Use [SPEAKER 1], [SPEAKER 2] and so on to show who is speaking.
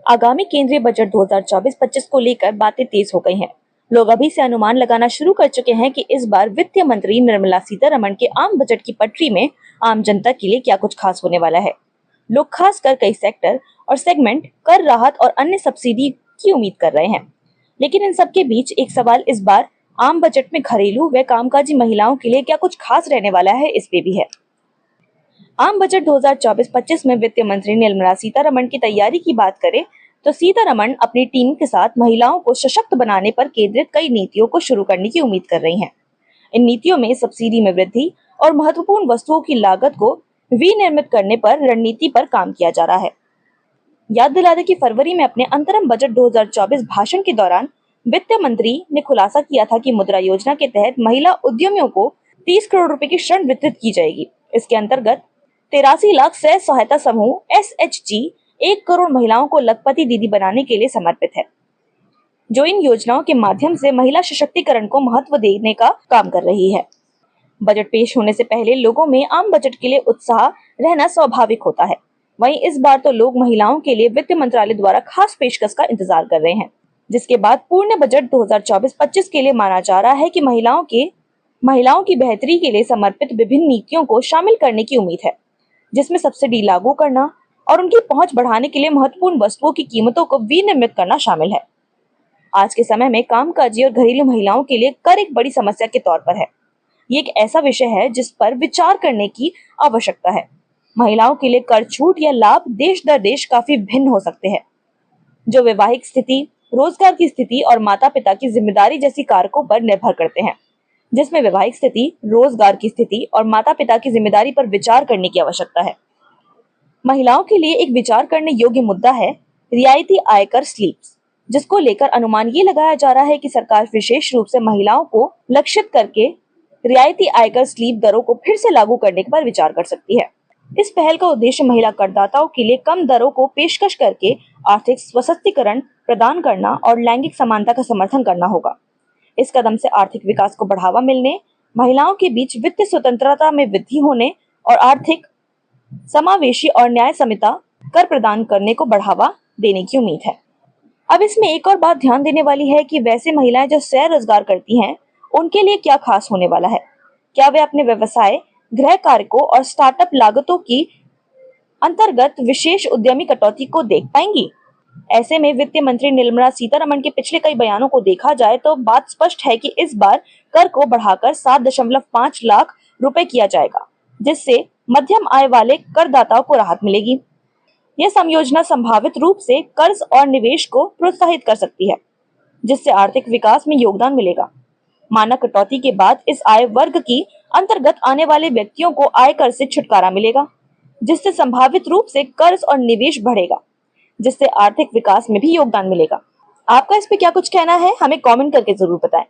[SPEAKER 1] आगामी केंद्रीय बजट 2024-25 को लेकर बातें तेज हो गई हैं। लोग अभी से अनुमान लगाना शुरू कर चुके हैं कि इस बार वित्त मंत्री निर्मला सीतारमण के आम बजट की पटरी में आम जनता के लिए क्या कुछ खास होने वाला है। लोग खासकर कई सेक्टर और सेगमेंट कर राहत और अन्य सब्सिडी की उम्मीद कर रहे हैं। लेकिन इन सबके बीच एक सवाल इस बार आम बजट में घरेलू व कामकाजी महिलाओं के लिए क्या कुछ खास रहने वाला है, इस पे भी है। आम बजट 2024-25 में वित्त मंत्री निर्मला सीतारमण की तैयारी की बात करें तो सीतारमण अपनी टीम के साथ महिलाओं को सशक्त बनाने पर केंद्रित कई नीतियों को शुरू करने की उम्मीद कर रही हैं। इन नीतियों में सब्सिडी में वृद्धि और महत्वपूर्ण वस्तुओं की लागत को विनिर्मित करने पर रणनीति पर काम किया जा रहा है। याद दिला दें कि फरवरी में अपने अंतरिम बजट 2024 भाषण के दौरान वित्त मंत्री ने खुलासा किया था कि मुद्रा योजना के तहत महिला उद्यमियों को 30 करोड़ रुपए की ऋण वितरित की जाएगी। इसके अंतर्गत 83 लाख स्वयं सहायता समूह SHG 1 करोड़ महिलाओं को लखपति दीदी बनाने के लिए समर्पित है, जो इन योजनाओं के माध्यम से महिला सशक्तिकरण को महत्व देने का काम कर रही है। बजट पेश होने से पहले लोगों में आम बजट के लिए उत्साह रहना स्वाभाविक होता है। वहीं इस बार तो लोग महिलाओं के लिए वित्त मंत्रालय द्वारा खास पेशकश का इंतजार कर रहे हैं, जिसके बाद पूर्ण बजट 2024-25 के लिए माना जा रहा है कि महिलाओं की बेहतरी के लिए समर्पित विभिन्न नीतियों को शामिल करने की उम्मीद है, जिसमें सब्सिडी लागू करना और उनकी पहुंच बढ़ाने के लिए महत्वपूर्ण वस्तुओं की कीमतों को विनियमित करना शामिल है। आज के समय में कामकाजी और घरेलू महिलाओं के लिए कर एक बड़ी समस्या के तौर पर है। ये एक ऐसा विषय है जिस पर विचार करने की आवश्यकता है। महिलाओं के लिए कर छूट या लाभ देश दर देश काफी भिन्न हो सकते हैं, जो वैवाहिक स्थिति, रोजगार की स्थिति और माता पिता की जिम्मेदारी जैसी कारकों पर निर्भर करते हैं, जिसमें वैवाहिक स्थिति, रोजगार की स्थिति और माता पिता की जिम्मेदारी पर विचार करने की आवश्यकता है। महिलाओं के लिए एक विचार करने योग्य मुद्दा है रियायती आयकर स्लैब्स, जिसको लेकर अनुमान ये लगाया जा रहा है कि सरकार विशेष रूप से महिलाओं को लक्षित करके रियायती आयकर स्लैब दरों को फिर से लागू करने पर विचार कर सकती है। इस पहल का उद्देश्य महिला करदाताओं के लिए कम दरों को पेशकश करके आर्थिक सशक्तिकरण प्रदान करना और लैंगिक समानता का समर्थन करना होगा। इस कदम से आर्थिक विकास को बढ़ावा मिलने, महिलाओं के बीच वित्तीय स्वतंत्रता में वृद्धि होने और आर्थिक समावेशी और न्याय संहिता कर प्रदान करने को बढ़ावा देने की उम्मीद है। अब इसमें एक और बात ध्यान देने वाली है कि वैसे महिलाएं जो स्वयं रोजगार करती हैं, उनके लिए क्या खास होने वाला है। क्या वे अपने व्यवसाय, गृह कार्यों और स्टार्टअप लागतों की अंतर्गत विशेष उद्यमी कटौती को देख पाएंगी? ऐसे में वित्त मंत्री निर्मला सीतारमण के पिछले कई बयानों को देखा जाए तो बात स्पष्ट है कि इस बार कर को बढ़ाकर 7.5 लाख रुपए किया जाएगा, जिससे मध्यम आय वाले करदाताओं को राहत मिलेगी। यह समयोजना संभावित रूप से कर्ज और निवेश को प्रोत्साहित कर सकती है, जिससे आर्थिक विकास में योगदान मिलेगा। मानक कटौती के बाद इस आय वर्ग की अंतर्गत आने वाले व्यक्तियों को आयकर से छुटकारा मिलेगा, जिससे संभावित रूप से कर्ज और निवेश बढ़ेगा, जिससे आर्थिक विकास में भी योगदान मिलेगा। आपका इस पे क्या कुछ कहना है, हमें कमेंट करके जरूर बताएं।